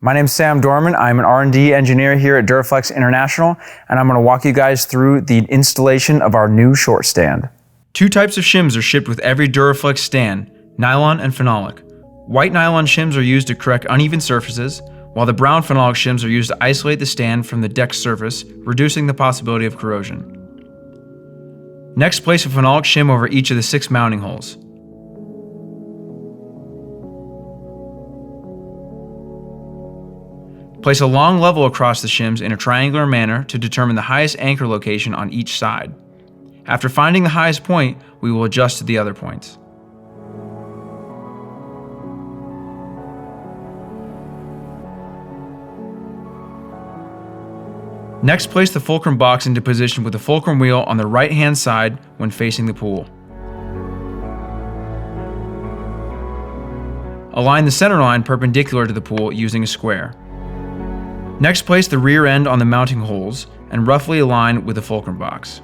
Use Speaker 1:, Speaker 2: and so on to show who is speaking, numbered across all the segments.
Speaker 1: My name's Sam Dorman. I'm an R&D engineer here at Duraflex International, and I'm going to walk you guys through the installation of our new short stand. Two types of shims are shipped with every Duraflex stand, nylon and phenolic. White nylon shims are used to correct uneven surfaces, while the brown phenolic shims are used to isolate the stand from the deck surface, reducing the possibility of corrosion. Next, place a phenolic shim over each of the 6 mounting holes. Place a long level across the shims in a triangular manner to determine the highest anchor location on each side. After finding the highest point, we will adjust to the other points. Next, place the fulcrum box into position with the fulcrum wheel on the right-hand side when facing the pool. Align the center line perpendicular to the pool using a square. Next, place the rear end on the mounting holes and roughly align with the fulcrum box.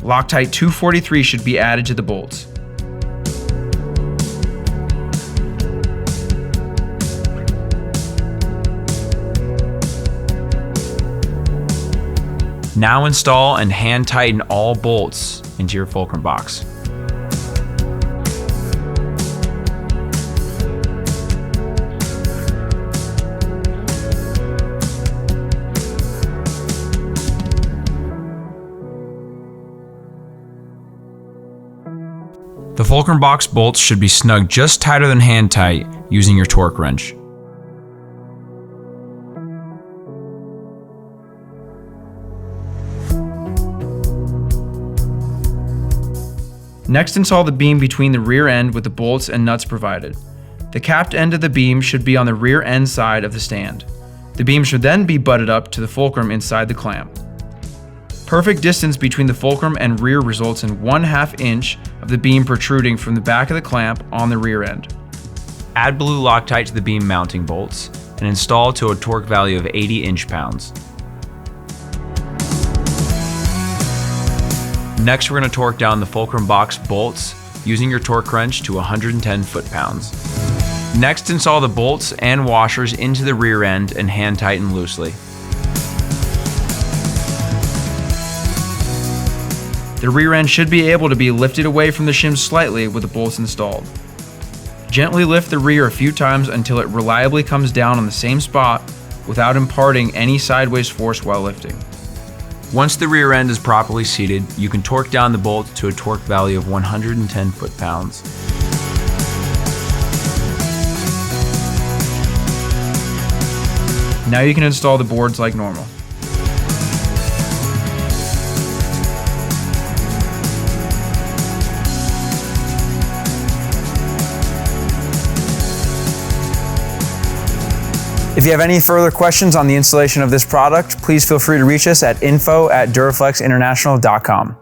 Speaker 1: Loctite 243 should be added to the bolts. Now install and hand tighten all bolts into your fulcrum box. The fulcrum box bolts should be snug just tighter than hand tight using your torque wrench. Next, install the beam between the rear end with the bolts and nuts provided. The capped end of the beam should be on the rear end side of the stand. The beam should then be butted up to the fulcrum inside the clamp. Perfect distance between the fulcrum and rear results in 1/2 inch of the beam protruding from the back of the clamp on the rear end. Add blue Loctite to the beam mounting bolts and install to a torque value of 80 inch-pounds. Next, we're going to torque down the fulcrum box bolts using your torque wrench to 110 foot-pounds. Next, install the bolts and washers into the rear end and hand tighten loosely. The rear end should be able to be lifted away from the shims slightly with the bolts installed. Gently lift the rear a few times until it reliably comes down on the same spot without imparting any sideways force while lifting. Once the rear end is properly seated, you can torque down the bolt to a torque value of 110 foot-pounds. Now you can install the boards like normal. If you have any further questions on the installation of this product, please feel free to reach us at info@duraflexinternational.com.